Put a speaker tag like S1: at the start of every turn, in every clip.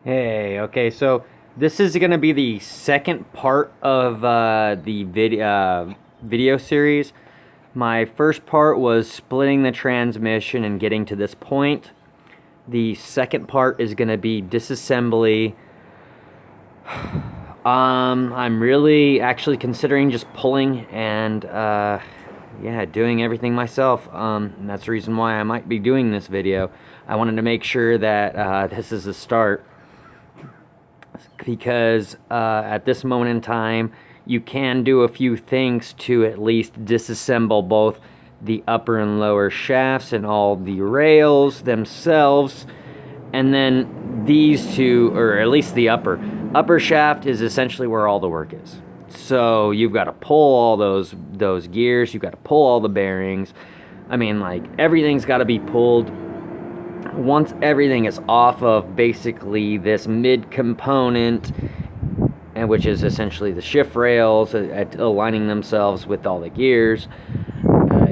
S1: Hey, okay, so this is going to be the second part of the video series. My first part was splitting the transmission and getting to this point. The second part is going to be disassembly. I'm really actually considering just pulling and yeah, doing everything myself. And that's the reason why I might be doing this video. I wanted to make sure that this is the start, because at this moment in time, you can do a few things to at least disassemble both the upper and lower shafts and all the rails themselves. And then these two, or at least the upper shaft is essentially where all the work is. So you've got to pull all those gears, you've got to pull all the bearings. I mean, like, everything's got to be pulled. Once everything is off of basically this mid component, and which is essentially the shift rails aligning themselves with all the gears,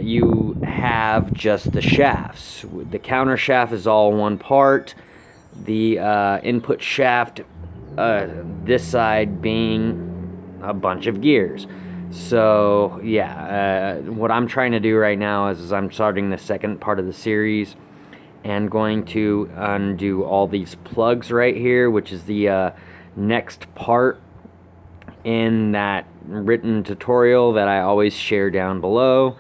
S1: you have just the shafts. The counter shaft is all one part. The input shaft, this side being a bunch of gears. So yeah, what I'm trying to do right now is I'm starting the second part of the series and going to undo all these plugs right here, which is the next part in that written tutorial that I always share down below.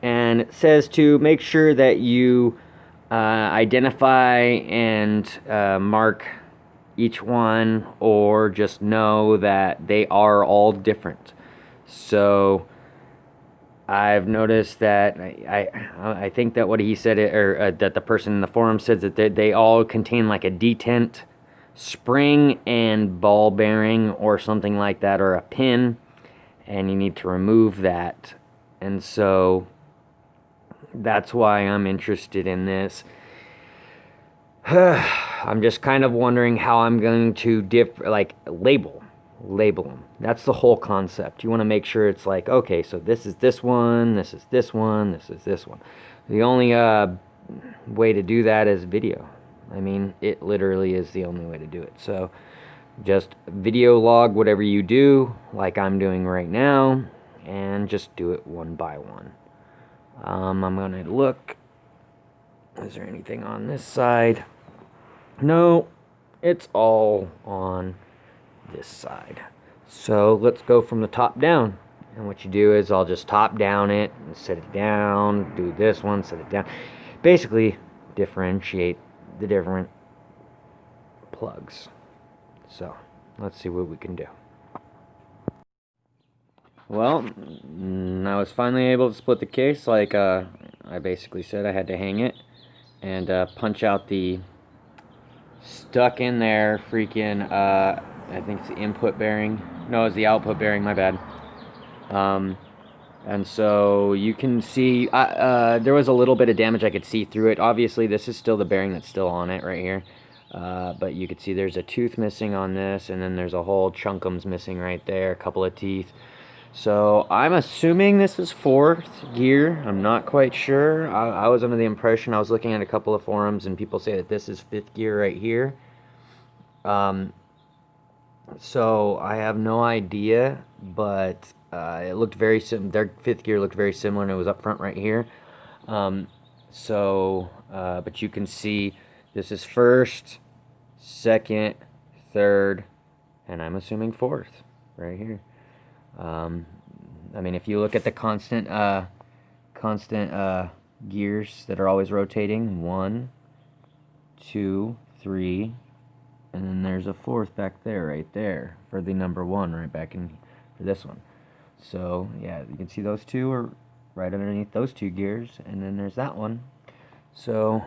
S1: And it says to make sure that you identify and mark each one, or just know that they are all different. So I've noticed that I think that what he said, or that the person in the forum said, that they all contain like a detent spring and ball bearing or something like that, or a pin, and you need to remove that. And so that's why I'm interested in this. I'm just kind of wondering how I'm going to label them. That's the whole concept. You want to make sure it's like, okay, so this is this one, this is this one, this is this one. The only way to do that is video. I mean, it literally is the only way to do it. So just video log whatever you do, like I'm doing right now, and just do it one by one. I'm going to look. Is there anything on this side? No, it's all on this side. So let's go from the top down. And what you do is I'll just top down it and set it down, do this one, set it down. Basically, differentiate the different plugs. So let's see what we can do. Well, I was finally able to split the case. Like I basically said, I had to hang it and punch out the stuck in there freaking I think it's the input bearing. No, it's the output bearing, my bad. And so you can see there was a little bit of damage. I could see through it. Obviously this is still the bearing that's still on it right here, but you could see there's a tooth missing on this, and then there's a whole chunkum's missing right there, a couple of teeth. So I'm assuming this is fourth gear. I'm not quite sure. I was under the impression, I was looking at a couple of forums and people say that this is fifth gear right here. So I have no idea, but it looked very similar. Their fifth gear looked very similar, and it was up front right here. But you can see this is first, second, third, and I'm assuming fourth right here. I mean, if you look at the constant gears that are always rotating, 1, 2, 3, and then there's a fourth back there, right there, for the number 1, right back in for this one. So yeah, you can see those two are right underneath those two gears, and then there's that one. So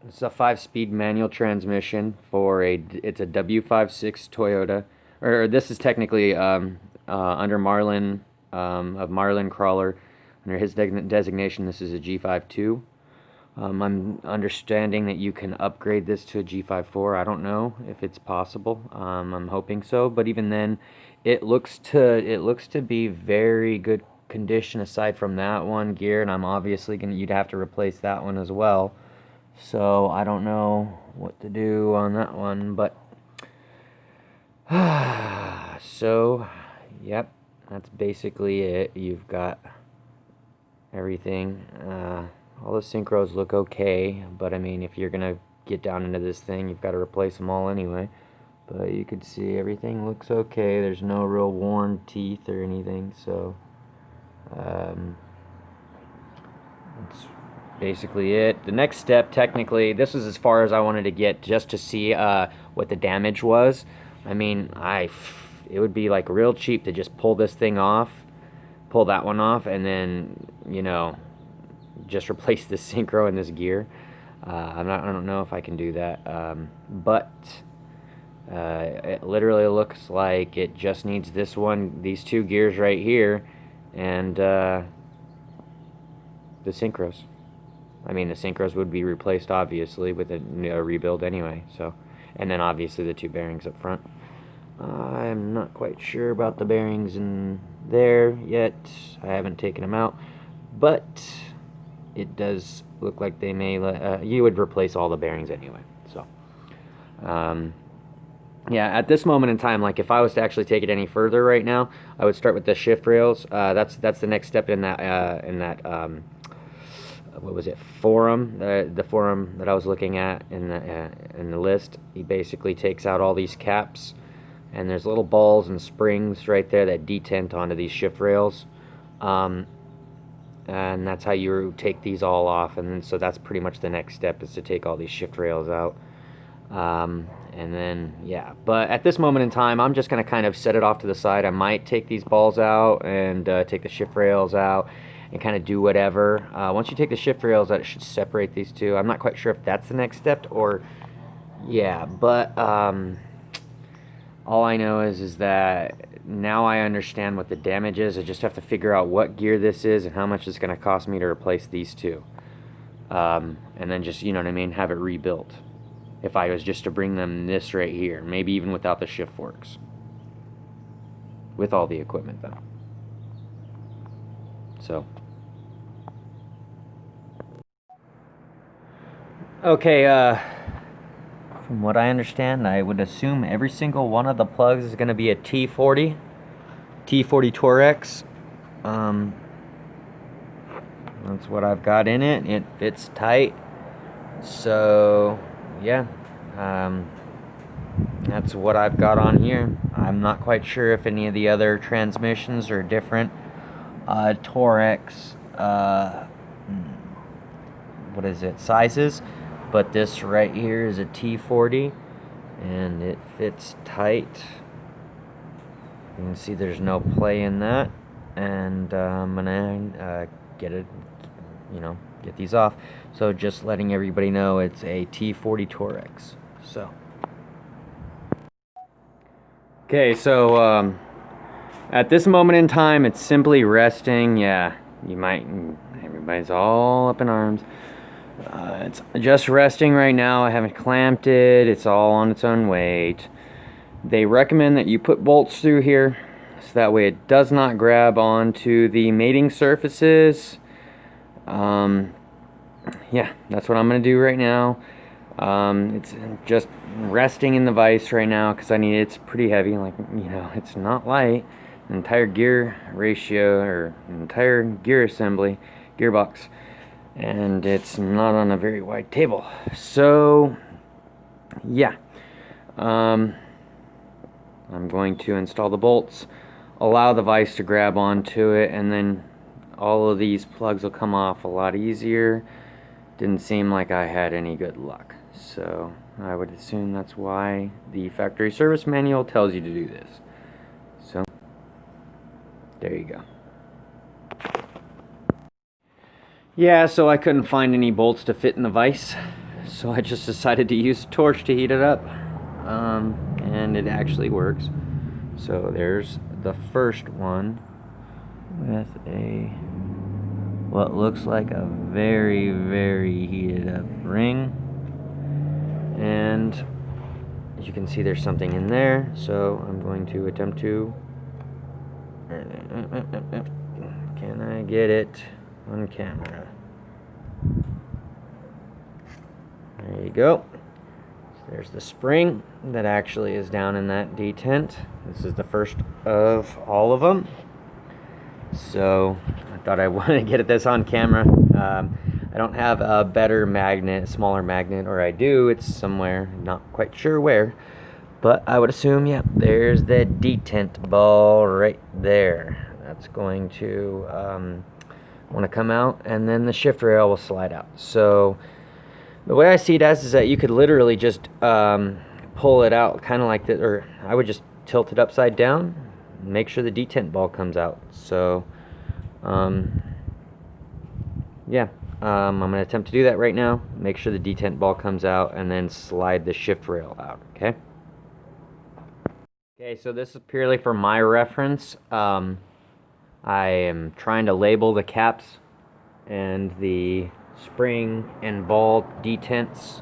S1: it's a 5-speed manual transmission for it's a W56 Toyota, or this is technically under Marlin, of Marlin Crawler. Under his designation, this is a G52. I'm understanding that you can upgrade this to a G54. I don't know if it's possible. I'm hoping so, but even then, it looks to be very good condition aside from that one gear, and I'm obviously you'd have to replace that one as well. So I don't know what to do on that one, but So, yep, that's basically it. You've got everything. All the synchros look okay, but I mean, if you're gonna get down into this thing, you've got to replace them all anyway. But you can see everything looks okay. There's no real worn teeth or anything, so that's basically it. The next step, technically, this is as far as I wanted to get, just to see what the damage was. I mean, it would be like real cheap to just pull this thing off, pull that one off, and then, you know, just replace this synchro and this gear. I don't know if I can do that, but it literally looks like it just needs these two gears right here, and the synchros. I mean, the synchros would be replaced obviously with a rebuild anyway. So, and then obviously the two bearings up front. I'm not quite sure about the bearings in there yet. I haven't taken them out, but it does look like they may you would replace all the bearings anyway. So yeah, at this moment in time, like if I was to actually take it any further right now, I would start with the shift rails. That's the next step in that what was it, forum, the forum that I was looking at in the list. He basically takes out all these caps, and there's little balls and springs right there that detent onto these shift rails, and that's how you take these all off. And then, so that's pretty much the next step, is to take all these shift rails out. And then, yeah, but at this moment in time, I'm just going to kind of set it off to the side. I might take these balls out and take the shift rails out and kind of do whatever. Once you take the shift rails out, it should separate these two. I'm not quite sure if that's the next step or, yeah, but all I know is that now I understand what the damage is. I just have to figure out what gear this is and how much it's going to cost me to replace these two. And then just, you know what I mean, have it rebuilt. If I was just to bring them this right here, maybe even without the shift forks. With all the equipment though. So. Okay, from what I understand, I would assume every single one of the plugs is going to be a T40 Torex. That's what I've got in it. It fits tight. So, yeah, that's what I've got on here. I'm not quite sure if any of the other transmissions are different. Torex, what is it, sizes, but this right here is a T40, and it fits tight. You can see there's no play in that, and I'm gonna get these off. So just letting everybody know, it's a T40 Torex. So okay, so at this moment in time, it's simply resting. Yeah, everybody's all up in arms. It's just resting right now. I haven't clamped it. It's all on its own weight. They recommend that you put bolts through here, so that way it does not grab onto the mating surfaces. Yeah, that's what I'm going to do right now. It's just resting in the vise right now because it's pretty heavy. Like, you know, it's not light. An entire gear ratio, or an entire gear assembly, gearbox, and it's not on a very wide table. So, yeah. I'm going to install the bolts, allow the vise to grab onto it, and then all of these plugs will come off a lot easier. Didn't seem like I had any good luck, so I would assume that's why the factory service manual tells you to do this. So there you go. Yeah, so I couldn't find any bolts to fit in the vise, so I just decided to use a torch to heat it up, and it actually works. So there's the first one with what looks like a very, very heated up ring, and as you can see, there's something in there, so I'm going to attempt to, can I get it on camera? There you go. There's the spring that actually is down in that detent. This is the first of all of them. So I thought I wanted to get this on camera. I don't have a better magnet, smaller magnet, or I do. It's somewhere, not quite sure where. But I would assume, yeah, there's the detent ball right there. That's going to want to come out, and then the shift rail will slide out. So the way I see it as is that you could literally just pull it out kind of like that, or I would just tilt it upside down, make sure the detent ball comes out. So yeah, I'm going to attempt to do that right now. Make sure the detent ball comes out, and then slide the shift rail out, okay? Okay, so this is purely for my reference. I am trying to label the caps and the spring and ball detents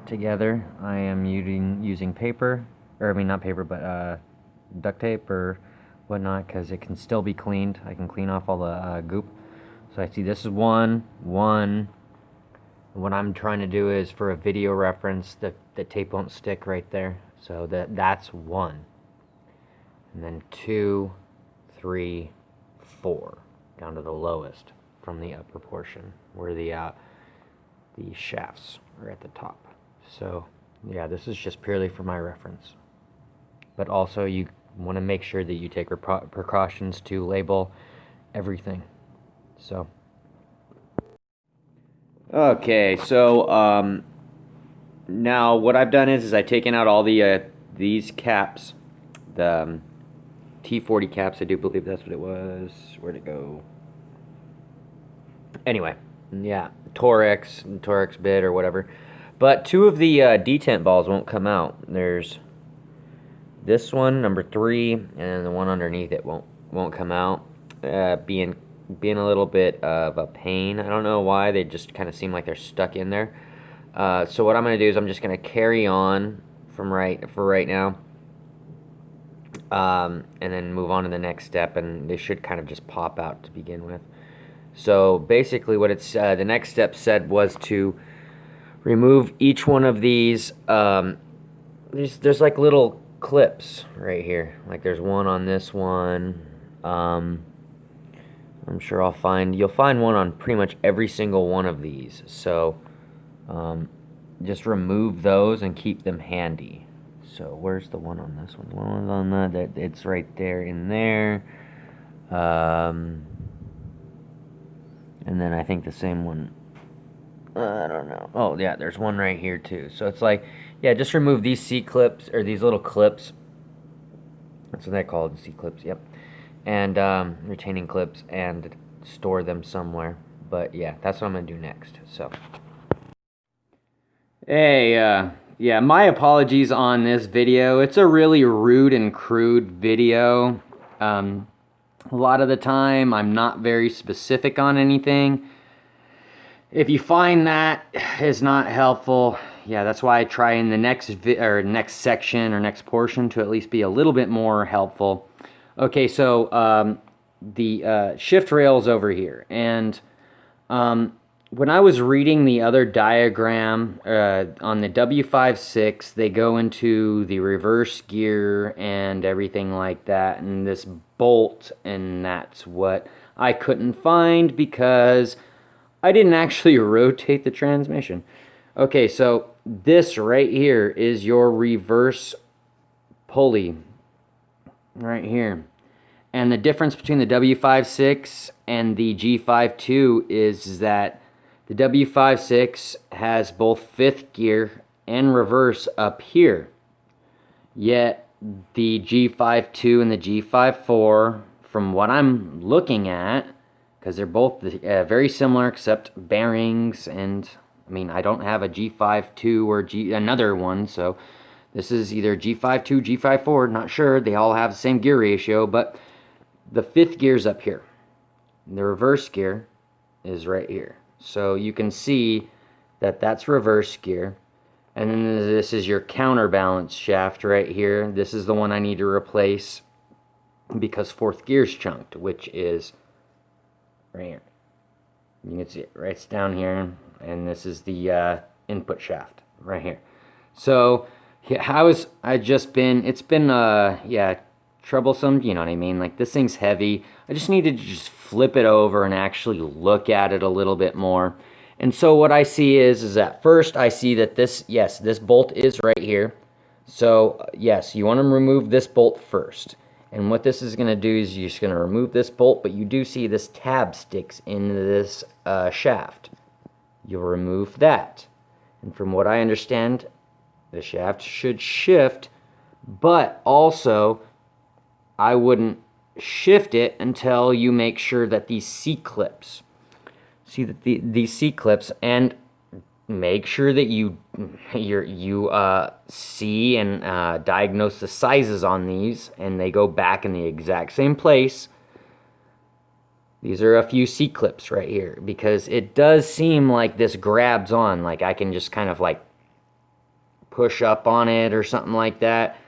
S1: together. I am using paper, or I mean not paper, but duct tape or whatnot, because it can still be cleaned. I can clean off all the goop. So I see this is one. What I'm trying to do is, for a video reference, the tape won't stick right there. So that's one. And then 2, 3, 4, down to the lowest from the upper portion, where the shafts are at the top. So yeah, this is just purely for my reference. But also you want to make sure that you take precautions to label everything. So okay, so now what I've done is I've taken out all the these caps, the T40 caps. I do believe that's what it was. Where'd it go? Anyway, yeah, Torex bit or whatever. But 2 of the detent balls won't come out. There's this one, number 3, and the one underneath it won't come out. Being a little bit of a pain. I don't know why, they just kind of seem like they're stuck in there. So what I'm going to do is I'm just going to carry on for right now, and then move on to the next step, and they should kind of just pop out to begin with. So basically what it's the next step said was to remove each one of these. There's like little clips right here, like there's one on this one. I'm sure you'll find one on pretty much every single one of these. So just remove those and keep them handy. So where's the one on this one? The one on that, it's right there in there. And then I think the same one, I don't know. Oh yeah, there's one right here too. So it's like, yeah, just remove these C-clips, or these little clips. That's what they call it, C-clips, yep. And retaining clips, and store them somewhere. But yeah, that's what I'm gonna do next. So hey, yeah, my apologies on this video. It's a really rude and crude video. A lot of the time I'm not very specific on anything. If you find that is not helpful, yeah, that's why I try in the next section or next portion to at least be a little bit more helpful. Okay, so the shift rail's over here, and when I was reading the other diagram on the W56, they go into the reverse gear and everything like that, and this bolt, and that's what I couldn't find because I didn't actually rotate the transmission. Okay, so this right here is your reverse pulley right here. And the difference between the W56 and the G52 is that the W56 has both 5th gear and reverse up here. Yet the G52 and the G54, from what I'm looking at, because they're both very similar except bearings, and I mean, I don't have a G52 or another one, so this is either G52, G54, not sure. They all have the same gear ratio, but the 5th gear's up here. The reverse gear is right here. So you can see that that's reverse gear. And then this is your counterbalance shaft right here. This is the one I need to replace because 4th gear's chunked, which is right here. You can see it right down here. And this is the input shaft right here. So it's been yeah, troublesome, you know what I mean? Like this thing's heavy. I just needed to just flip it over and actually look at it a little bit more. And so what I see is at first I see that this bolt is right here. So yes, you want to remove this bolt first. And what this is going to do is you're just going to remove this bolt, but you do see this tab sticks into this shaft. You'll remove that. And from what I understand, the shaft should shift, but also I wouldn't shift it until you make sure that these C-clips, see that these C-clips, and make sure that you see and diagnose the sizes on these, and they go back in the exact same place. These are a few C-clips right here, because it does seem like this grabs on, like I can just kind of like push up on it or something like that.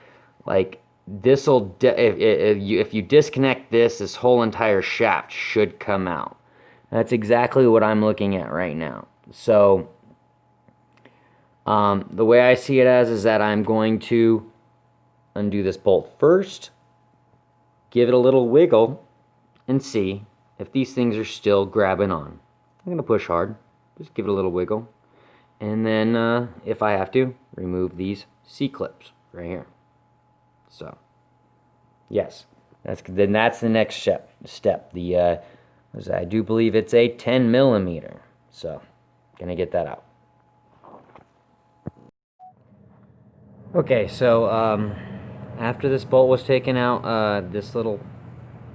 S1: Like this'll if you disconnect this whole entire shaft should come out. That's exactly what I'm looking at right now. So the way I see it is that I'm going to undo this bolt first, give it a little wiggle, and see if these things are still grabbing on. I'm going to push hard, just give it a little wiggle, and then if I have to, remove these C-clips right here. So, yes, that's the next step. I do believe it's a 10 millimeter, so gonna get that out. Okay, so after this bolt was taken out, this little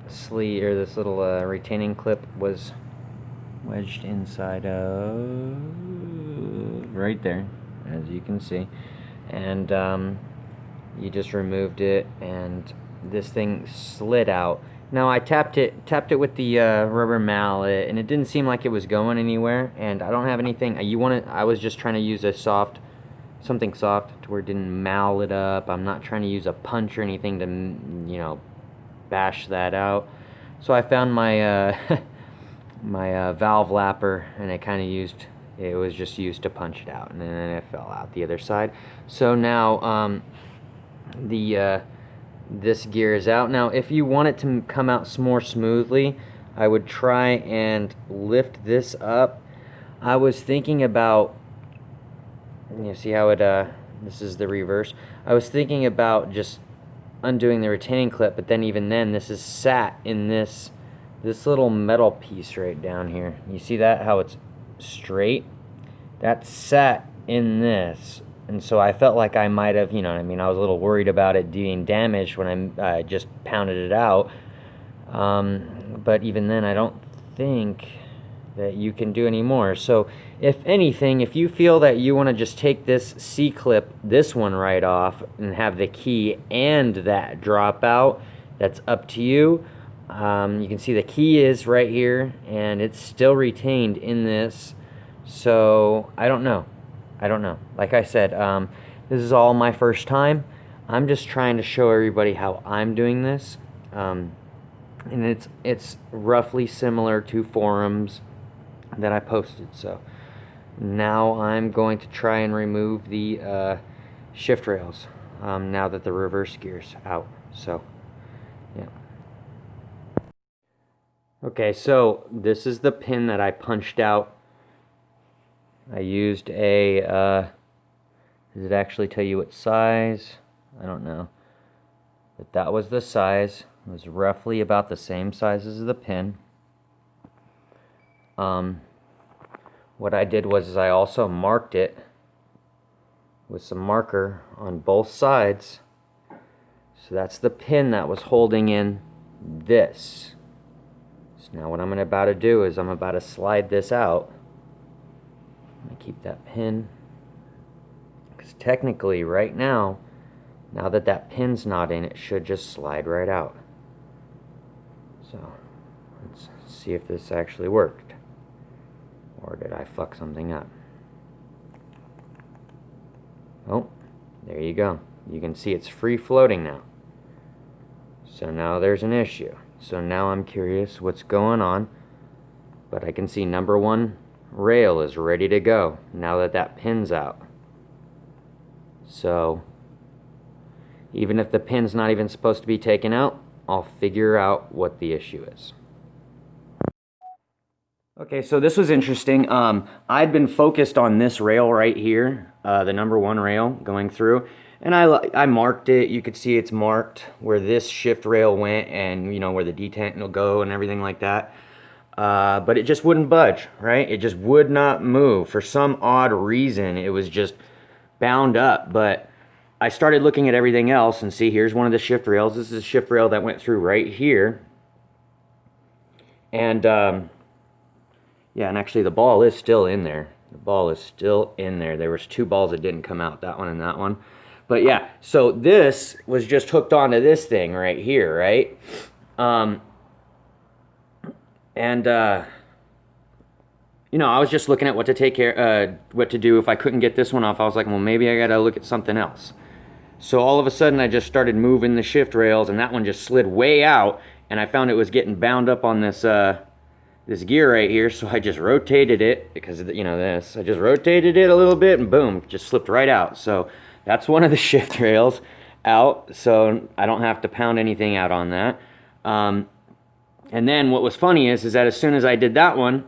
S1: sleeve or this little retaining clip was wedged inside of right there, as you can see, and you just removed it, and this thing slid out. Now I tapped it with the rubber mallet, and it didn't seem like it was going anywhere. And I don't have anything. I was just trying to use something soft to where it didn't mal it up. I'm not trying to use a punch or anything to, you know, bash that out. So I found my my valve lapper, and it was just used to punch it out, and then it fell out the other side. So now this gear is out. Now if you want it to come out more smoothly, I would try and lift this up. I was thinking about, you see how it this is the reverse. I was thinking about just undoing the retaining clip, but then even then this is sat in this little metal piece right down here. You see that, how it's straight? That's sat in this. And so I felt like I might have, you know what I mean, I was a little worried about it being damaged when I just pounded it out. But even then, I don't think that you can do any more. So if anything, if you feel that you want to just take this C-clip, this one right off, and have the key and that drop out, that's up to you. You can see the key is right here, and it's still retained in this. So I don't know. Like I said, this is all my first time. I'm just trying to show everybody how I'm doing this. And it's roughly similar to forums that I posted. So now I'm going to try and remove the shift rails now that the reverse gear's out. So yeah. Okay, so this is the pin that I punched out. I used a, does it actually tell you what size? I don't know. But that was the size. It was roughly about the same size as the pin. What I did was I also marked it with some marker on both sides. So that's the pin that was holding in this. So now what I'm about to do is I'm about to slide this out. I'm gonna keep that pin, because technically right now that that pin's not in, it should just slide right out. So let's see if this actually worked, or did I fuck something up? Oh, there you go. You can see it's free floating now. So now there's an issue. So now I'm curious what's going on, but I can see number one rail is ready to go now that that pin's out. So even if the pin's not even supposed to be taken out, I'll figure out what the issue is. Okay, so this was interesting. I'd been focused on this rail right here, the #1 rail going through, and I marked it. You could see it's marked where this shift rail went, and you know where the detent will go and everything like that. But it just wouldn't budge, right? It just would not move. For some odd reason, it was just bound up. But I started looking at everything else, and see, here's one of the shift rails. This is a shift rail that went through right here. And yeah, and actually the ball is still in there. The ball is still in there. There was 2 balls that didn't come out, that one and that one. But yeah, so this was just hooked onto this thing right here, right? You know, I was just looking at what to take care, what to do if I couldn't get this one off. I was like, well, maybe I gotta look at something else. So all of a sudden, I just started moving the shift rails, and that one just slid way out, and I found it was getting bound up on this this gear right here. So I just rotated it because you know this. I just rotated it a little bit, and boom, just slipped right out. So that's one of the shift rails out. So I don't have to pound anything out on that. And then what was funny is that as soon as I did that one,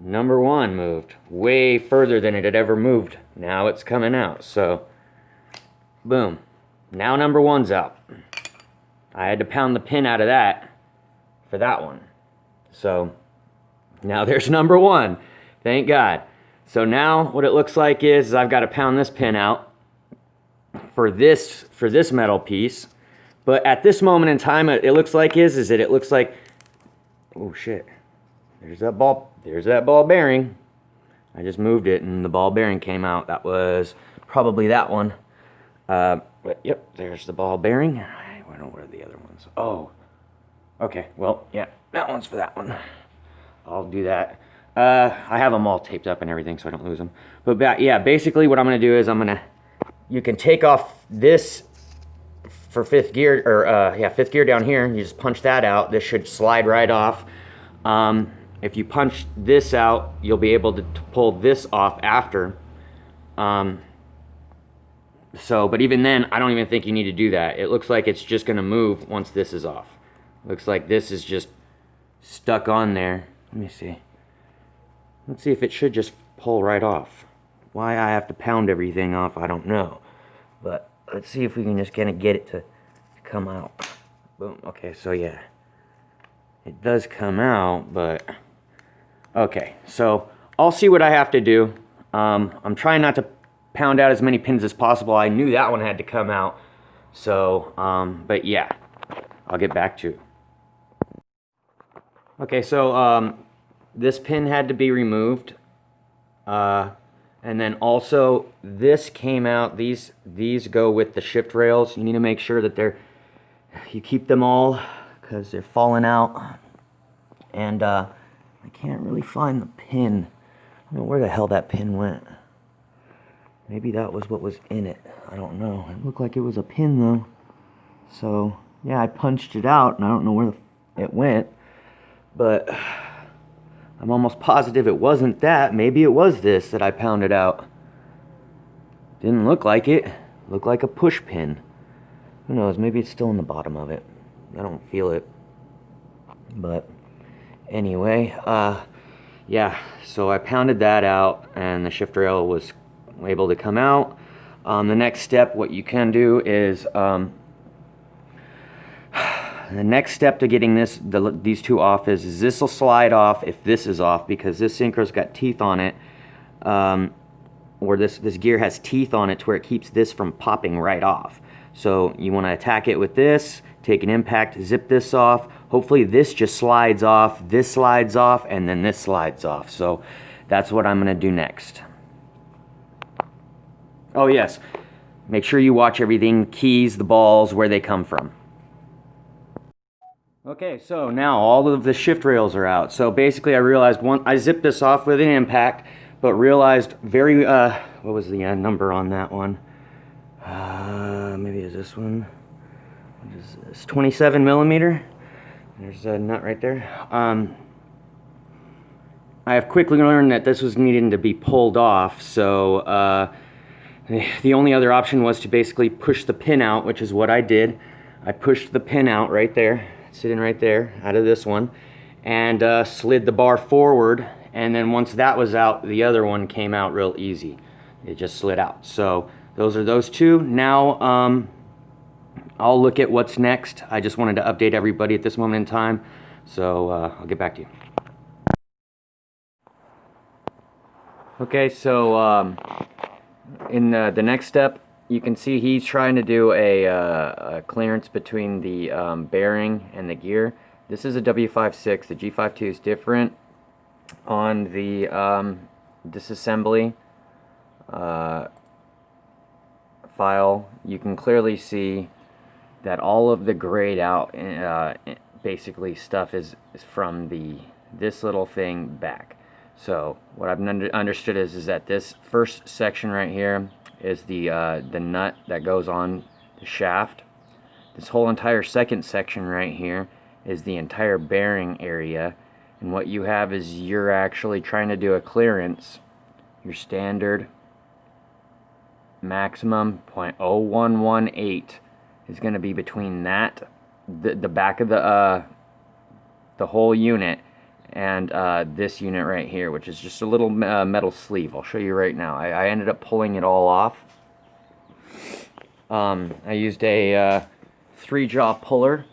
S1: #1 moved way further than it had ever moved. Now it's coming out. So boom, now #1's out. I had to pound the pin out of that for that one. So now there's #1, thank God. So now what it looks like is I've got to pound this pin out for this metal piece. But at this moment in time, it looks like it looks like, oh shit, there's that ball bearing. I just moved it and the ball bearing came out. That was probably that one. But yep, there's the ball bearing. I don't know where the other ones. Oh, okay, well, yeah, that one's for that one. I'll do that. I have them all taped up and everything so I don't lose them. But yeah, basically what I'm gonna do is you can take off this for 5th gear, or yeah, 5th gear down here. You just punch that out. This should slide right off. If you punch this out, you'll be able to pull this off after. But even then, I don't even think you need to do that. It looks like it's just gonna move once this is off. Looks like this is just stuck on there. Let me see. Let's see if it should just pull right off. Why I have to pound everything off, I don't know. But let's see if we can just kind of get it to come out. Boom. Okay, so yeah. It does come out, but okay. So I'll see what I have to do. I'm trying not to pound out as many pins as possible. I knew that one had to come out. So, but yeah, I'll get back to it. Okay, so this pin had to be removed. And then also this came out. These go with the shift rails. You need to make sure that you keep them all because they're falling out. And I can't really find the pin. I don't know where the hell that pin went. Maybe that was what was in it. I don't know. It looked like it was a pin though. So yeah, I punched it out and I don't know where it went. But I'm almost positive it wasn't that. Maybe it was this that I pounded out. Didn't look like it. Looked like a push pin. Who knows? Maybe it's still in the bottom of it. I don't feel it. But anyway, yeah. So I pounded that out and the shift rail was able to come out. The next step, what you can do is the next step to getting these two off is this will slide off if this is off, because this synchro's got teeth on it, or this gear has teeth on it to where it keeps this from popping right off. So you want to attack it with this, take an impact, zip this off. Hopefully this just slides off, this slides off, and then this slides off. So that's what I'm going to do next. Oh yes, make sure you watch everything, keys, the balls, where they come from. Okay, so now all of the shift rails are out. So basically I realized I zipped this off with an impact, but realized what was the number on that one? Maybe it's this one. What is this? 27 millimeter. There's a nut right there. I have quickly learned that this was needing to be pulled off, so The only other option was to basically push the pin out, which is what I did. I pushed the pin out right there, sitting right there, out of this one, and slid the bar forward, and then once that was out, the other one came out real easy. It just slid out. So those are those two. Now I'll look at what's next. I just wanted to update everybody at this moment in time, so I'll get back to you. Okay, so in the next step, you can see he's trying to do a clearance between the bearing and the gear. This is a W56. The G52 is different. On the disassembly file, you can clearly see that all of the grayed out basically stuff is from this little thing back. So what I've understood is that this first section right here is the nut that goes on the shaft. This whole entire second section right here is the entire bearing area, and what you have is you're actually trying to do a clearance. Your standard maximum 0.0118 is going to be between that the back of the whole unit and this unit right here, which is just a little metal sleeve. I'll show you right now. I ended up pulling it all off. I used a 3-jaw puller.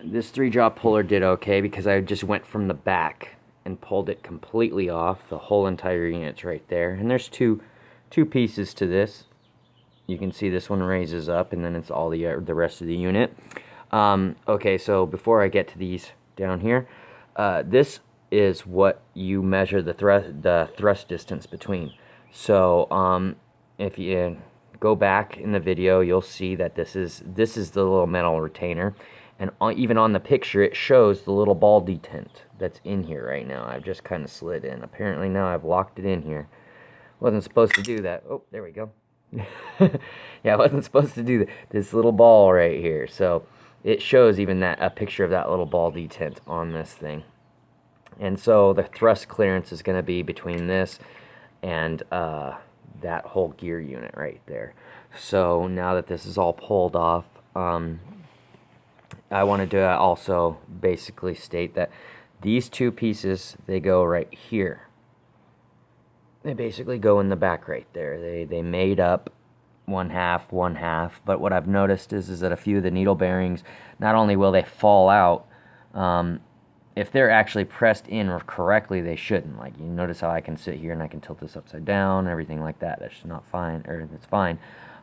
S1: This 3-jaw puller did okay because I just went from the back and pulled it completely off. The whole entire unit's right there. And there's two pieces to this. You can see this one raises up, and then it's all the rest of the unit. Okay, so before I get to these down here, this is what you measure the thrust distance between. So if you go back in the video, you'll see that this is the little metal retainer, and even on the picture it shows the little ball detent that's in here right now. I've just kind of slid in. Apparently now I've locked it in here. Wasn't supposed to do that. Oh, there we go. Yeah, I wasn't supposed to do this little ball right here. So it shows even a picture of that little ball detent on this thing. And so the thrust clearance is going to be between this and that whole gear unit right there. So now that this is all pulled off, I wanted to also basically state that these two pieces, they go right here. They basically go in the back right there. They made up one half, but what I've noticed is that a few of the needle bearings, not only will they fall out, if they're actually pressed in correctly, they shouldn't. Like, you notice how I can sit here and I can tilt this upside down, everything like that. That's not fine, or it's fine.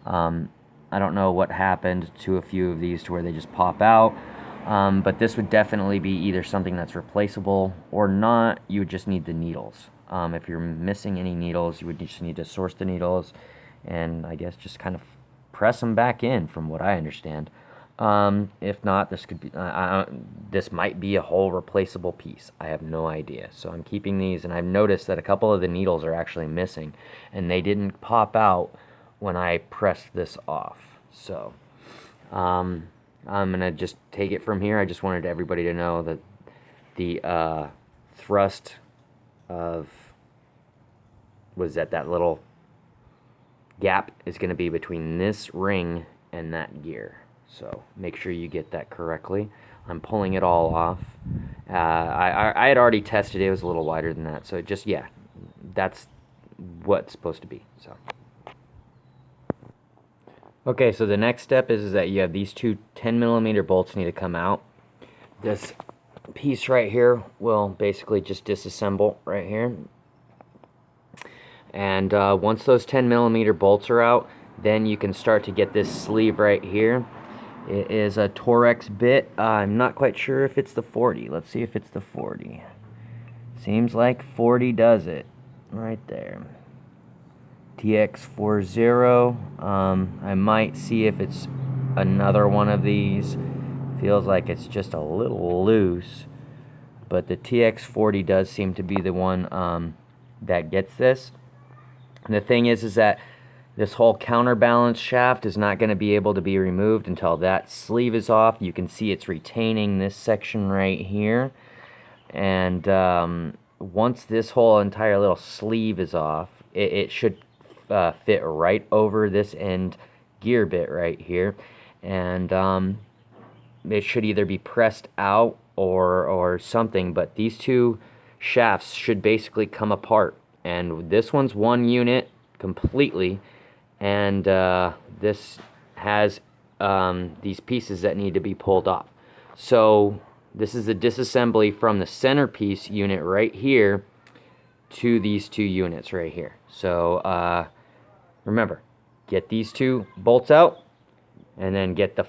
S1: I don't know what happened to a few of these to where they just pop out, but this would definitely be either something that's replaceable or not. You would just need the needles. If you're missing any needles, you would just need to source the needles and I guess just kind of press them back in, from what I understand. If not, this could be this might be a whole replaceable piece. I have no idea. So I'm keeping these, and I've noticed that a couple of the needles are actually missing, and they didn't pop out when I pressed this off. So I'm gonna just take it from here. I just wanted everybody to know that the thrust was that little gap is going to be between this ring and that gear. So make sure you get that correctly. I'm pulling it all off. I had already tested it. It was a little wider than that. So just, yeah, that's what it's supposed to be. So okay, so the next step is that you have these two 10mm bolts need to come out. This piece right here will basically just disassemble right here. And once those 10mm bolts are out, then you can start to get this sleeve right here. It is a Torex bit. I'm not quite sure if it's the 40. Let's see if it's the 40. Seems like 40 does it. Right there. TX40. I might see if it's another one of these. Feels like it's just a little loose. But the TX40 does seem to be the one that gets this. And the thing is that this whole counterbalance shaft is not going to be able to be removed until that sleeve is off. You can see it's retaining this section right here. And once this whole entire little sleeve is off, it should fit right over this end gear bit right here, and it should either be pressed out or something, but these two shafts should basically come apart, and this one's one unit completely, and this has these pieces that need to be pulled off. So this is a disassembly from the centerpiece unit right here to these two units right here. So remember, get these two bolts out, and then get the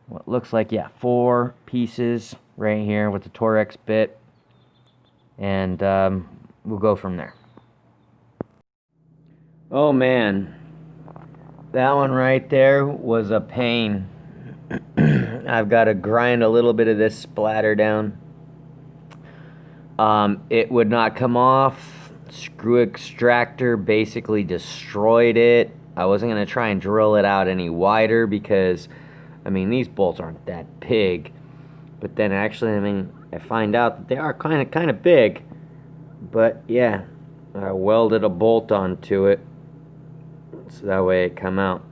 S1: what looks like, yeah, 4 pieces right here with the Torex bit, and we'll go from there. Oh man, that one right there was a pain. I've got to grind a little bit of this splatter down. It would not come off. Screw extractor basically destroyed it. I wasn't going to try and drill it out any wider because, I mean, these bolts aren't that big. But then actually, I mean, I find out that they are kind of big. But yeah, I welded a bolt onto it so that way it come out.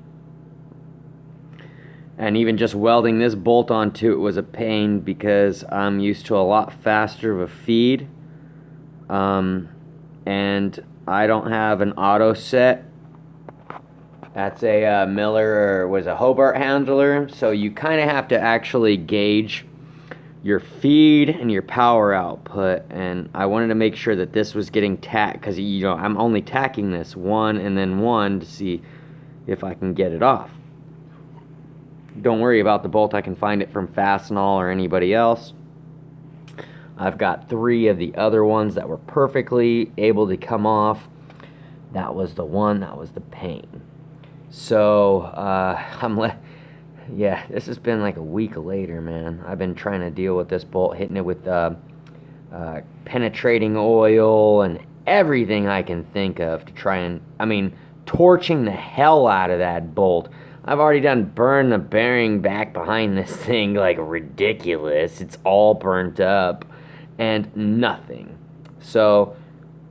S1: And even just welding this bolt onto it was a pain because I'm used to a lot faster of a feed. And I don't have an auto set. That's a Miller, or was a Hobart handler. So you kind of have to actually gauge your feed and your power output. And I wanted to make sure that this was getting tacked, because you know I'm only tacking this one and then one to see if I can get it off. Don't worry about the bolt. I can find it from Fastenal or anybody else. I've got 3 of the other ones that were perfectly able to come off. That was the one that was the pain. So yeah, this has been like a week later, man. I've been trying to deal with this bolt, hitting it with penetrating oil and everything I can think of to try and, I mean, torching the hell out of that bolt. I've already done burned the bearing back behind this thing like ridiculous. It's all burnt up and nothing. So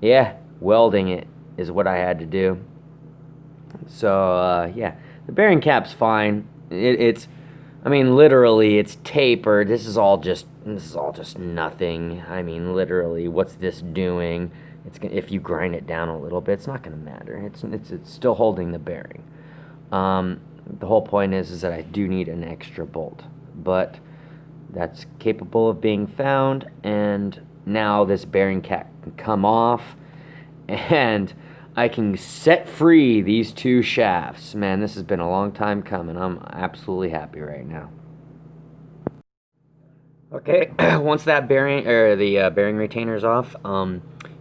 S1: yeah, welding it is what I had to do. So yeah, the bearing cap's fine. It's, I mean, literally it's tapered. This is all just nothing. I mean, literally, what's this doing? It's gonna, if you grind it down a little bit, it's not gonna matter. It's still holding the bearing. The whole point is that I do need an extra bolt, but that's capable of being found, and now this bearing cap can come off, and I can set free these 2 shafts. Man, this has been a long time coming. I'm absolutely happy right now. Okay, once that bearing, or the bearing retainer is off,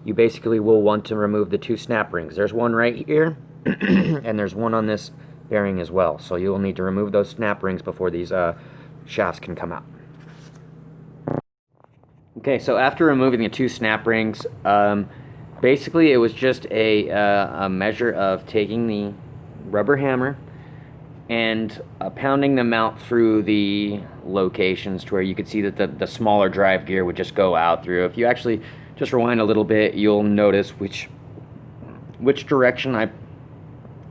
S1: you basically will want to remove the 2 snap rings. There's one right here, and there's one on this bearing as well. So you'll need to remove those snap rings before these shafts can come out. Okay, so after removing the 2 snap rings, basically it was just a measure of taking the rubber hammer and pounding them out through the locations to where you could see that the smaller drive gear would just go out through. If you actually just rewind a little bit, you'll notice which direction I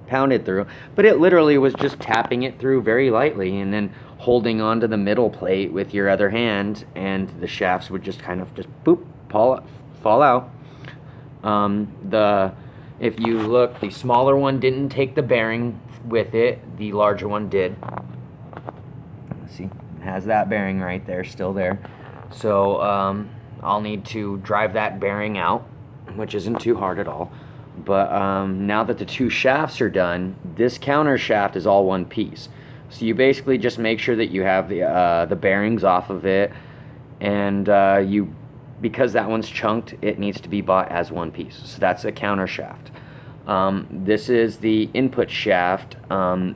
S1: pounded through, but it literally was just tapping it through very lightly and then holding onto the middle plate with your other hand, and the shafts would just kind of just boop fall out. If you look, the smaller one didn't take the bearing with it, the larger one did. Let's see, it has that bearing right there, still there. So I'll need to drive that bearing out, which isn't too hard at all. But now that the 2 shafts are done, this counter shaft is all one piece. So you basically just make sure that you have the bearings off of it, and because that one's chunked, it needs to be bought as one piece. So that's a counter shaft. This is the input shaft, and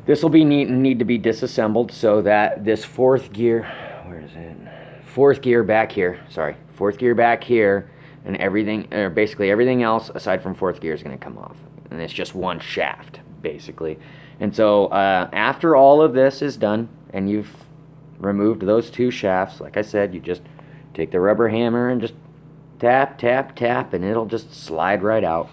S1: this will need to be disassembled so that this 4th gear, where is it? 4th gear back here. Sorry, 4th gear back here. And everything, or basically everything else aside from 4th gear is going to come off. And it's just one shaft, basically. And so after all of this is done, and you've removed those 2 shafts, like I said, you just take the rubber hammer and just tap, tap, tap, and it'll just slide right out.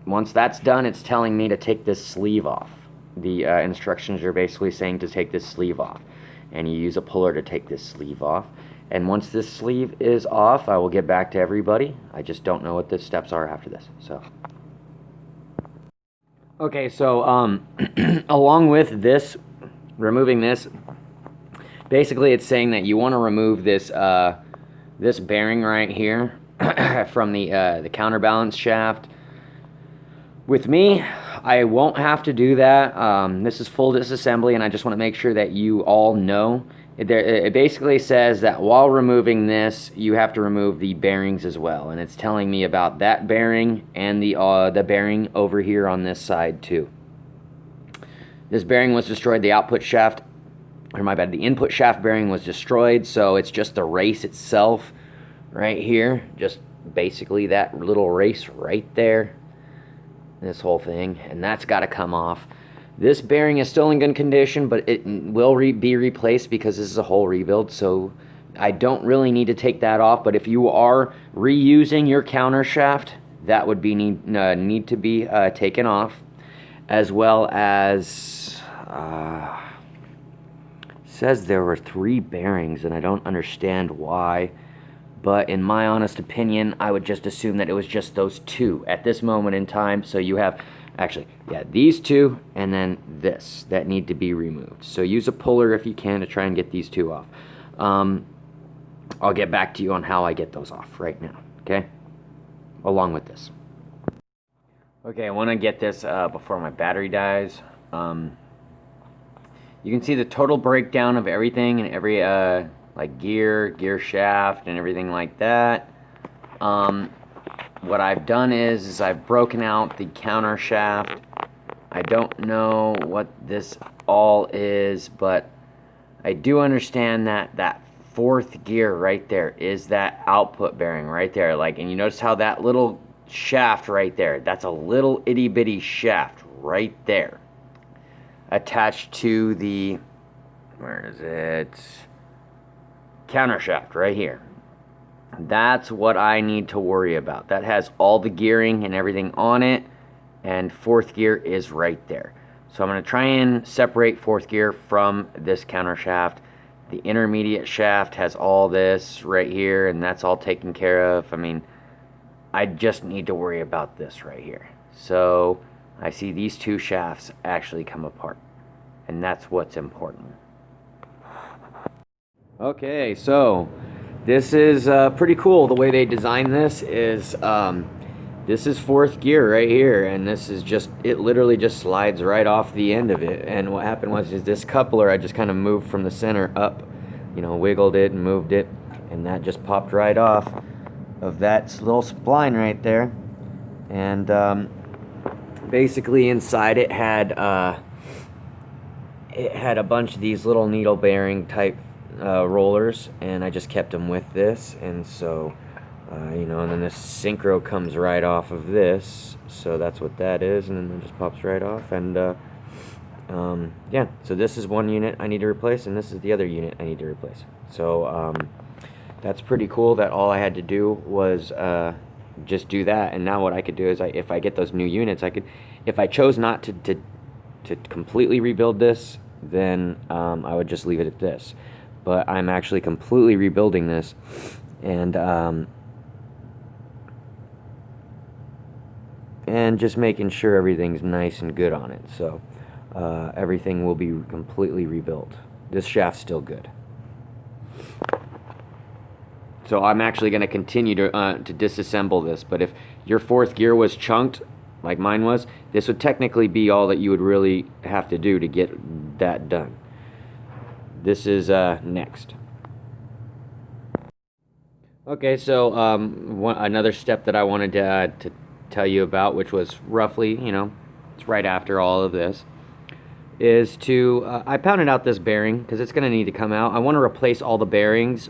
S1: Once that's done, it's telling me to take this sleeve off. The instructions are basically saying to take this sleeve off, and you use a puller to take this sleeve off. And once this sleeve is off, I will get back to everybody. I just don't know what the steps are after this. So, okay, so along with this, removing this, basically it's saying that you want to remove this this bearing right here from the counterbalance shaft. With me, I won't have to do that. This is full disassembly, and I just want to make sure that you all know. It basically says that while removing this, you have to remove the bearings as well, and it's telling me about that bearing and the bearing over here on this side too. This bearing was destroyed. The output shaft, or my bad, the input shaft bearing was destroyed, so it's just the race itself right here, just basically that little race right there. This whole thing, and that's got to come off. This bearing is still in good condition, but it will be replaced because this is a whole rebuild, so I don't really need to take that off. But if you are reusing your counter shaft, that would be need to be taken off, as well as says there were 3 bearings, and I don't understand why. But in my honest opinion, I would just assume that it was just those 2 at this moment in time. So you have, actually, yeah, these 2 and then this that need to be removed. So use a puller if you can to try and get these 2 off. I'll get back to you on how I get those off right now, okay? Along with this. Okay, I want to get this before my battery dies. You can see the total breakdown of everything and every like gear shaft and everything like that. What I've done is I've broken out the counter shaft. I don't know what this all is, but I do understand that that 4th gear right there is that output bearing right there. Like, and you notice how that little shaft right there, that's a little itty bitty shaft right there, attached to the, where is it? Counter shaft right here. That's what I need to worry about. That has all the gearing and everything on it, and 4th gear is right there. So I'm going to try and separate 4th gear from this counter shaft. The intermediate shaft has all this right here, and that's all taken care of. I mean, I just need to worry about this right here. So I see these 2 shafts actually come apart, and that's what's important. Okay, so this is pretty cool. The way they designed this is 4th gear right here, and this is just, it literally just slides right off the end of it. And what happened was is this coupler, I just kind of moved from the center up, you know, wiggled it and moved it, and that just popped right off of that little spline right there. And basically inside it had a bunch of these little needle bearing type rollers, and I just kept them with this. And so you know, and then this synchro comes right off of this, so that's what that is, and then it just pops right off. And yeah, so this is one unit I need to replace, and this is the other unit I need to replace. So that's pretty cool that all I had to do was just do that. And now what I could do is, if I get those new units, I could, if I chose not to completely rebuild this, then I would just leave it at this. But I'm actually completely rebuilding this, and just making sure everything's nice and good on it. So everything will be completely rebuilt. This shaft's still good. So I'm actually going to continue to disassemble this. But if your 4th gear was chunked, like mine was, this would technically be all that you would really have to do to get that done. This is next. Okay, so another step that I wanted to tell you about, which was roughly, you know, it's right after all of this, is to, I pounded out this bearing because it's going to need to come out. I want to replace all the bearings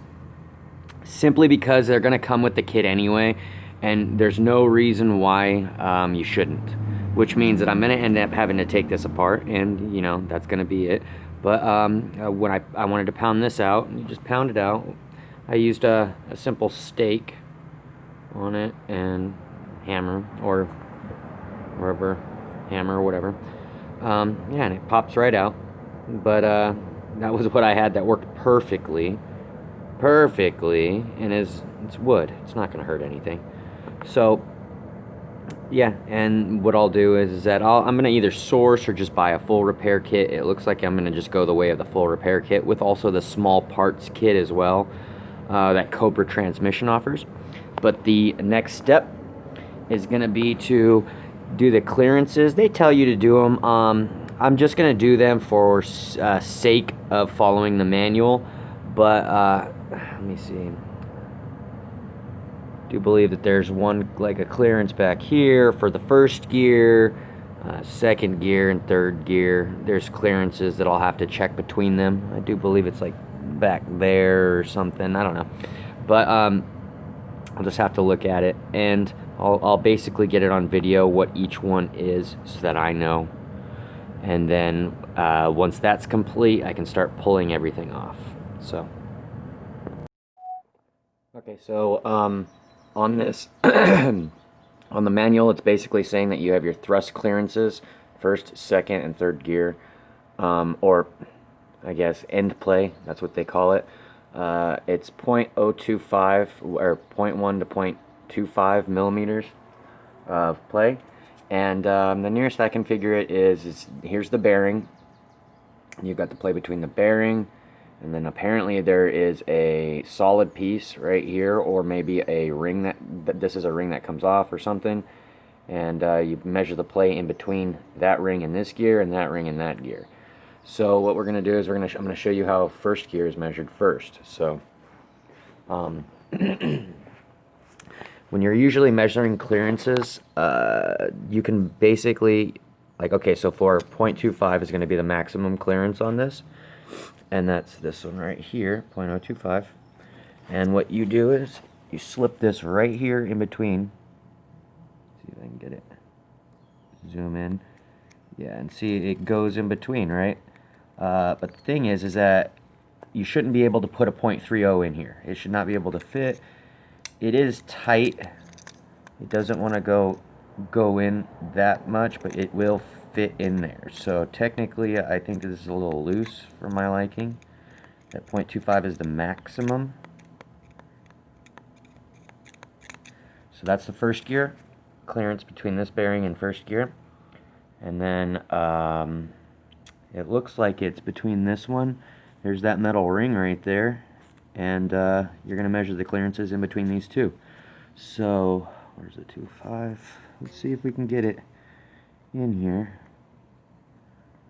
S1: simply because they're going to come with the kit anyway, and there's no reason why you shouldn't, which means that I'm going to end up having to take this apart, and, you know, that's going to be it. But when I wanted to pound this out, and you just pound it out I used a simple stake on it and hammer or rubber hammer or whatever. Yeah, and it pops right out. But that was what I had that worked perfectly, and it's wood. It's not going to hurt anything. So yeah, and what I'll do is that I'm going to either source or just buy a full repair kit. It looks like I'm going to just go the way of the full repair kit with also the small parts kit as well that Cobra Transmission offers. But the next step is going to be to do the clearances. They tell you to do them. I'm just going to do them for sake of following the manual. But let me see. I do believe that there's one, like a clearance back here for the first gear, second gear, and third gear. There's clearances that I'll have to check between them. I do believe it's like back there or something. I don't know. But I'll just have to look at it, and I'll basically get it on video what each one is so that I know. And then once that's complete, I can start pulling everything off. So okay, so on this on the manual, it's basically saying that you have your thrust clearances, first, second, and third gear, or I guess end play, that's what they call it. It's 0.025 or 0.1 to 0.25 millimeters of play, and the nearest I can figure it is here's the bearing. You've got the play between the bearing, and then apparently there is a solid piece right here, or maybe a ring that this is a ring that comes off or something, and you measure the play in between that ring in this gear and that ring in that gear. So what we're going to do is I'm going to show you how first gear is measured first. So when you're usually measuring clearances, you can basically, like, okay, so for 0.25 is going to be the maximum clearance on this, and that's this one right here, 0.025. And what you do is you slip this right here in between. See if I can get it. Zoom in. Yeah, and see it goes in between, right? But the thing is that you shouldn't be able to put a 0.30 in here. It should not be able to fit. It is tight. It doesn't want to go in that much, but it will fit in there. So technically, I think this is a little loose for my liking. That 0.25 is the maximum. So that's the first gear clearance between this bearing and first gear. And then it looks like it's between this one. There's that metal ring right there, and you're going to measure the clearances in between these two. So where's the 2.5? Let's see if we can get it in here.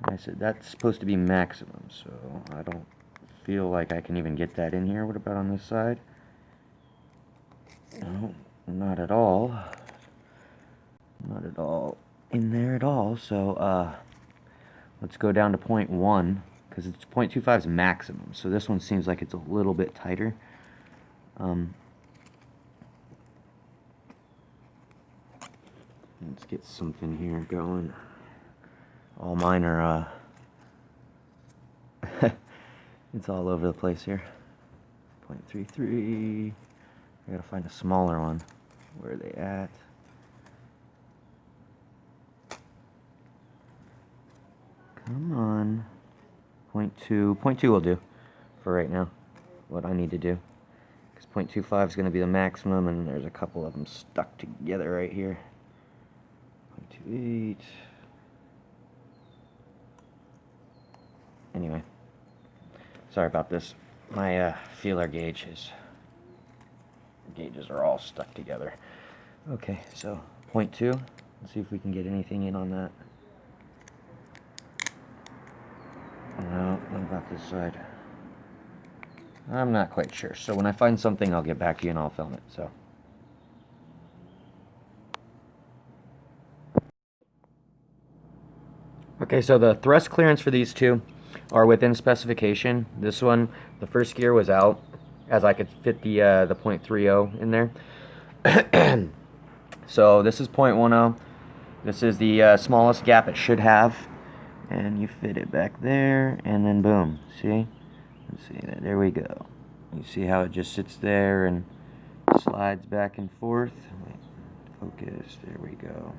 S1: I said that's supposed to be maximum, so I don't feel like I can even get that in here. What about on this side? No, not at all. Not at all in there at all. So let's go down to 0.1, because it's 0.25 is maximum. So this one seems like it's a little bit tighter. Let's get something here going. All mine are it's all over the place here. 0.33. I gotta find a smaller one. Where are they at? Come on. 0.2. 0.2 will do for right now. What I need to do. Because 0.25 is going to be the maximum, and there's a couple of them stuck together right here. 0.28. Anyway. Sorry about this. My feeler gauges are all stuck together. Okay, so 0.2. Let's see if we can get anything in on that. No, what about this side? I'm not quite sure. So when I find something, I'll get back to you and I'll film it. So. Okay, so the thrust clearance for these two are within specification. This one, the first gear was out, as I could fit the 0.30 in there. So this is 0.10. This is the smallest gap it should have. And you fit it back there, and then boom. See? Let's see. There we go. You see how it just sits there and slides back and forth? Wait, focus, there we go.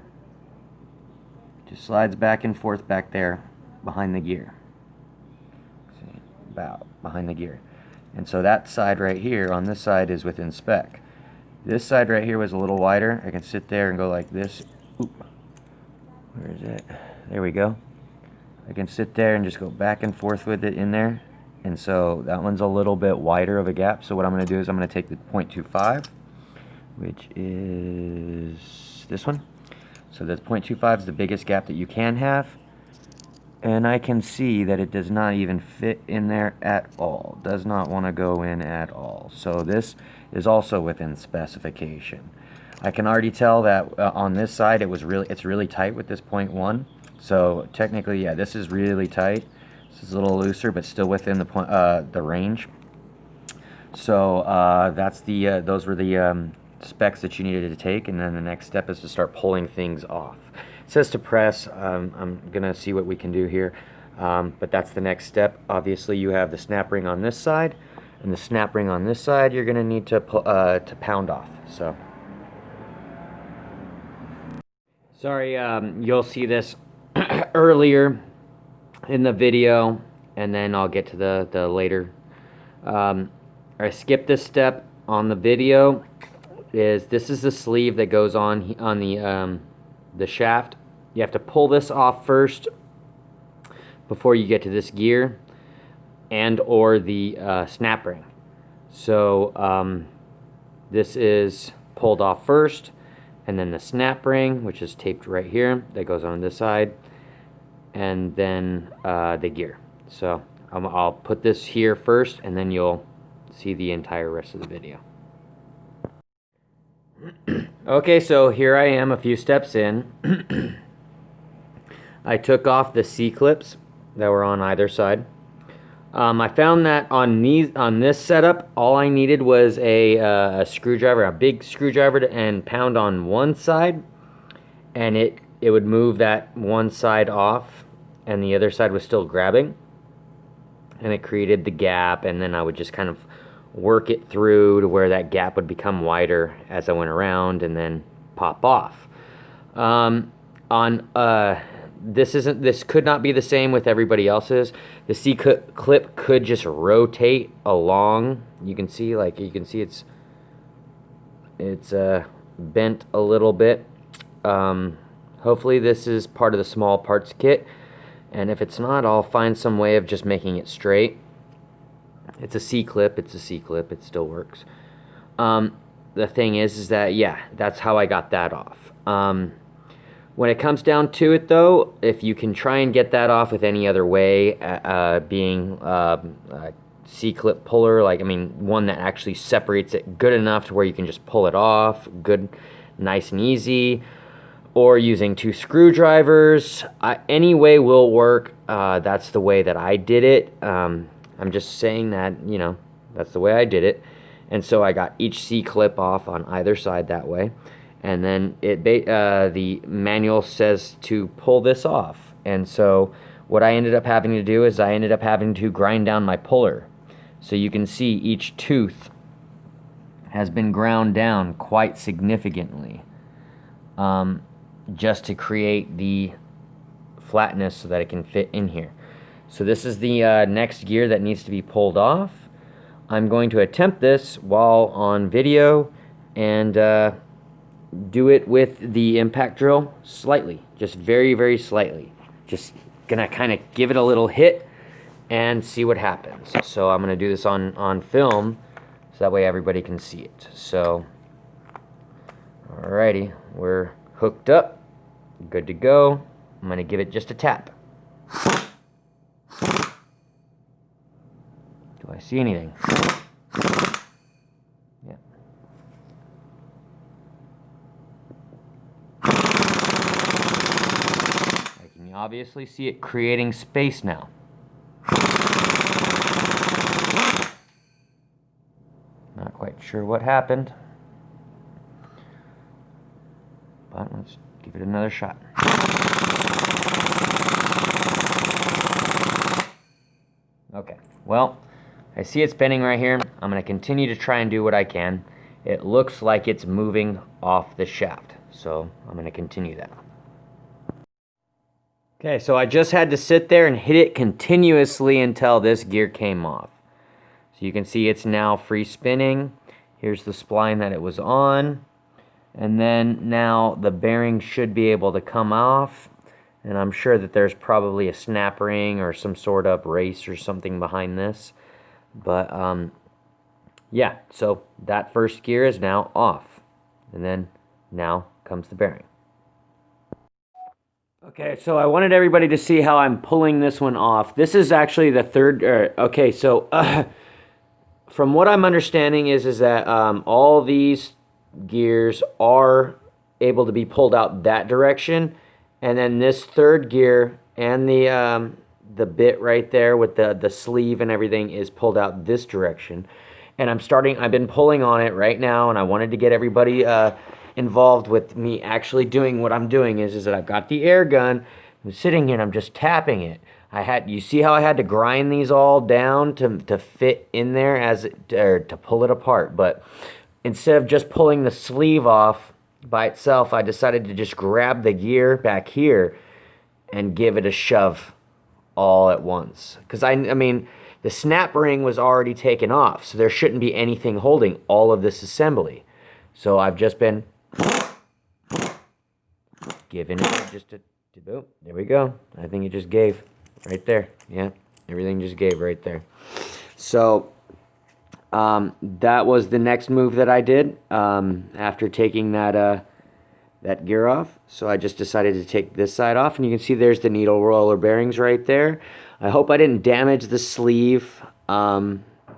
S1: Just slides back and forth back there behind the gear. See, about behind the gear. And so that side right here, on this side, is within spec. This side right here was a little wider. I can sit there and go like this. Oop. Where is it? There we go. I can sit there and just go back and forth with it in there. And so that one's a little bit wider of a gap. So what I'm going to do is I'm going to take the 0.25, which is this one. So the 0.25 is the biggest gap that you can have. And I can see that it does not even fit in there at all. Does not want to go in at all. So this is also within specification. I can already tell that on this side it's really tight with this 0.1. So technically, yeah, this is really tight. This is a little looser, but still within the range. So that's those were the specs that you needed to take, and then the next step is to start pulling things off. It says to press. I'm gonna see what we can do here, but that's the next step. Obviously, you have the snap ring on this side, and the snap ring on this side you're gonna need to pound off. So, sorry, you'll see this earlier in the video, and then I'll get to the later. I skipped this step on the video. This is the sleeve that goes on the shaft. You have to pull this off first before you get to this gear and or the snap ring. So this is pulled off first, and then the snap ring, which is taped right here, that goes on this side, and then the gear. So I'll put this here first, and then you'll see the entire rest of the video. Okay, so here I am a few steps in. I took off the C-clips that were on either side. I found that on this setup, all I needed was a screwdriver, a big screwdriver, and pound on one side, and it would move that one side off, and the other side was still grabbing, and it created the gap, and then I would just kind of work it through to where that gap would become wider as I went around and then pop off. This could not be the same with everybody else's. The C-clip could just rotate along. You can see it's bent a little bit. Hopefully this is part of the small parts kit, and if it's not, I'll find some way of just making it straight. It's a C-clip, it's a C-clip, it still works. The thing is that, yeah, that's how I got that off. When it comes down to it, though, if you can try and get that off with any other way, being a C-clip puller, one that actually separates it good enough to where you can just pull it off, good, nice and easy, or using two screwdrivers, any way will work. That's the way that I did it. I'm just saying that, that's the way I did it. And so I got each C-clip off on either side that way. And then the manual says to pull this off. And so what I ended up having to do is I ended up having to grind down my puller. So you can see each tooth has been ground down quite significantly, just to create the flatness so that it can fit in here. So this is the next gear that needs to be pulled off. I'm going to attempt this while on video and do it with the impact drill slightly, just very, very slightly. Just gonna kind of give it a little hit and see what happens. So I'm gonna do this on film so that way everybody can see it. So, alrighty, we're hooked up, good to go. I'm gonna give it just a tap. Do I see anything? Yeah. I can obviously see it creating space now. Not quite sure what happened, but let's give it another shot. Okay, well, I see it spinning right here. I'm going to continue to try and do what I can. It looks like it's moving off the shaft, so I'm going to continue that. Okay, so I just had to sit there and hit it continuously until this gear came off. So you can see it's now free spinning. Here's the spline that it was on. And then now the bearing should be able to come off. And I'm sure that there's probably a snap ring or some sort of race or something behind this. But yeah, so that first gear is now off. And then now comes the bearing. Okay, so I wanted everybody to see how I'm pulling this one off. This is actually the third, okay, so from what I'm understanding is that all these gears are able to be pulled out that direction, and then this third gear and the bit right there with the sleeve and everything is pulled out this direction. And I've been pulling on it right now, and I wanted to get everybody involved with me actually doing what I'm doing is that I've got the air gun, I'm sitting here and I'm just tapping it. You see how I had to grind these all down to fit in there or to pull it apart, but instead of just pulling the sleeve off by itself, I decided to just grab the gear back here and give it a shove all at once. Because I mean, the snap ring was already taken off, so there shouldn't be anything holding all of this assembly. So I've just been giving it just a boom. There we go. I think it just gave right there. Yeah, everything just gave right there. So that was the next move that I did after taking that gear off. So I just decided to take this side off, and you can see there's the needle roller bearings right there. I hope I didn't damage the sleeve.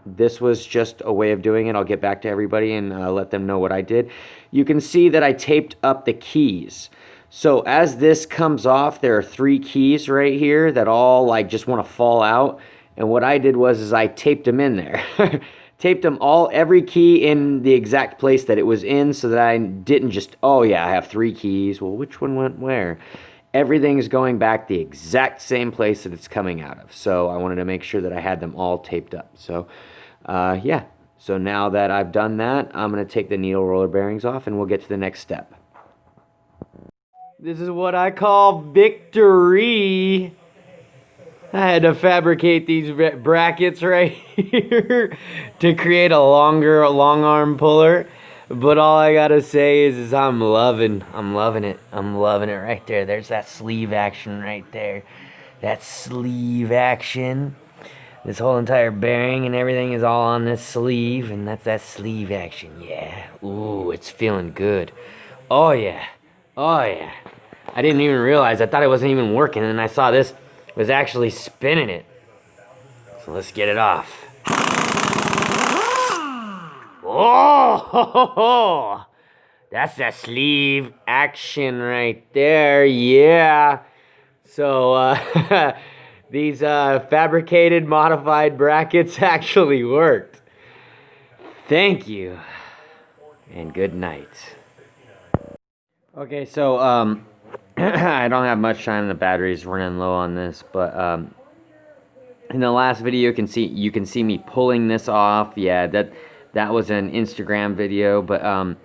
S1: This was just a way of doing it. I'll get back to everybody and let them know what I did. You can see that I taped up the keys. So as this comes off, there are 3 keys right here that all like just want to fall out. And what I did was I taped them in there. Taped them every key in the exact place that it was in, so that I didn't just, oh yeah, I have 3 keys. Well, which one went where? Everything's going back the exact same place that it's coming out of. So I wanted to make sure that I had them all taped up. So yeah, so now that I've done that, I'm going to take the needle roller bearings off and we'll get to the next step. This is what I call victory. I had to fabricate these brackets right here to create a long arm puller. But all I gotta say is I'm loving it. I'm loving it right there. There's that sleeve action right there. That sleeve action. This whole entire bearing and everything is all on this sleeve, and that's that sleeve action. Yeah. Ooh, it's feeling good. Oh yeah. Oh yeah. I didn't even realize. I thought it wasn't even working, and I saw this was actually spinning it. So let's get it off. Oh, that's that sleeve action right there. Yeah. So these fabricated modified brackets actually worked. Thank you and good night. Okay, so I don't have much time. The battery's running low on this, but in the last video you can see me pulling this off. Yeah, that was an Instagram video, but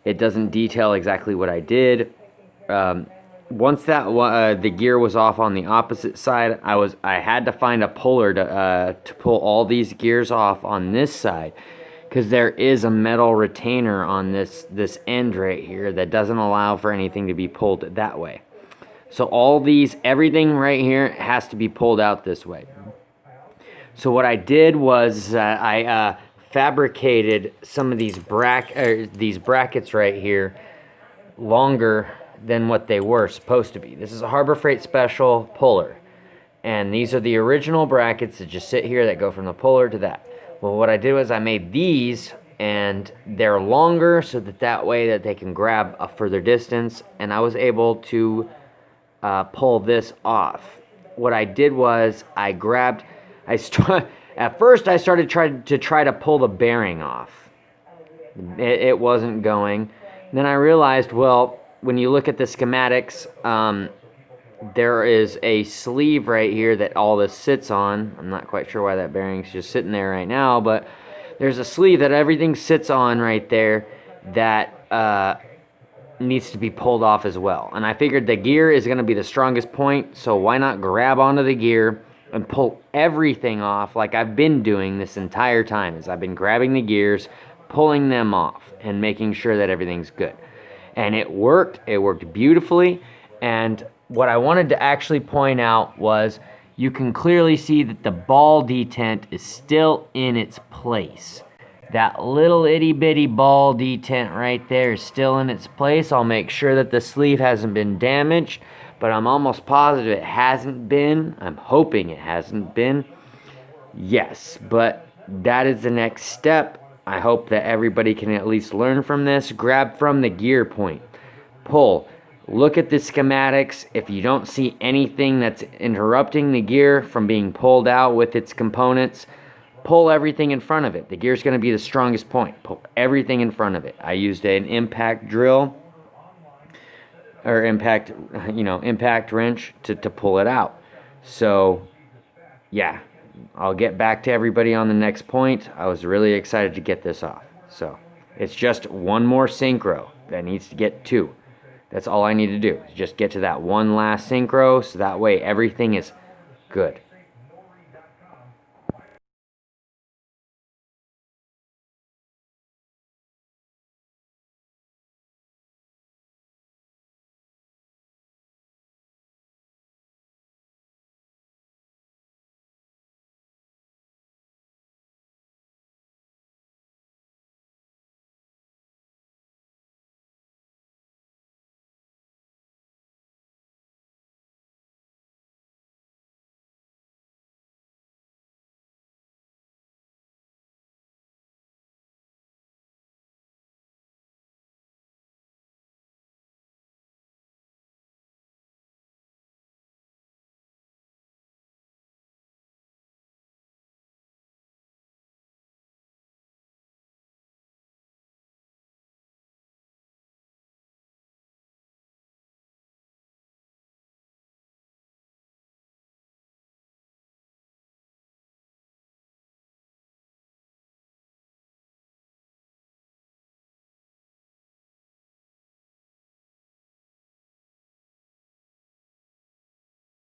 S1: it doesn't detail exactly what I did. Once that the gear was off on the opposite side, I had to find a puller to pull all these gears off on this side, because there is a metal retainer on this end right here that doesn't allow for anything to be pulled that way. So everything right here has to be pulled out this way. So what I did was I fabricated some of these brackets right here longer than what they were supposed to be. This is a Harbor Freight Special puller, and these are the original brackets that just sit here that go from the puller to that. Well, what I did was I made these, and they're longer so that way that they can grab a further distance, and I was able to pull this off. What I did was at first I started to try to pull the bearing off. It wasn't going. And then I realized, well, when you look at the schematics, there is a sleeve right here that all this sits on. I'm not quite sure why that bearing's just sitting there right now, but there's a sleeve that everything sits on right there that needs to be pulled off as well. And I figured the gear is going to be the strongest point, so why not grab onto the gear and pull everything off like I've been doing this entire time, as I've been grabbing the gears, pulling them off, and making sure that everything's good. And it worked beautifully. And what I wanted to actually point out was you can clearly see that the ball detent is still in its place. That little itty bitty ball detent right there is still in its place. I'll make sure that the sleeve hasn't been damaged, but I'm almost positive it hasn't been. I'm hoping it hasn't been. Yes, but that is the next step. I hope that everybody can at least learn from this. Grab from the gear point. Pull. Look at the schematics. If you don't see anything that's interrupting the gear from being pulled out with its components, pull everything in front of it. The gear's going to be the strongest point. Pull everything in front of it. I used an impact drill or impact wrench to pull it out. So, yeah, I'll get back to everybody on the next point. I was really excited to get this off. So, it's just one more synchro that needs to get two. That's all I need to do. Just get to that one last synchro, so that way everything is good.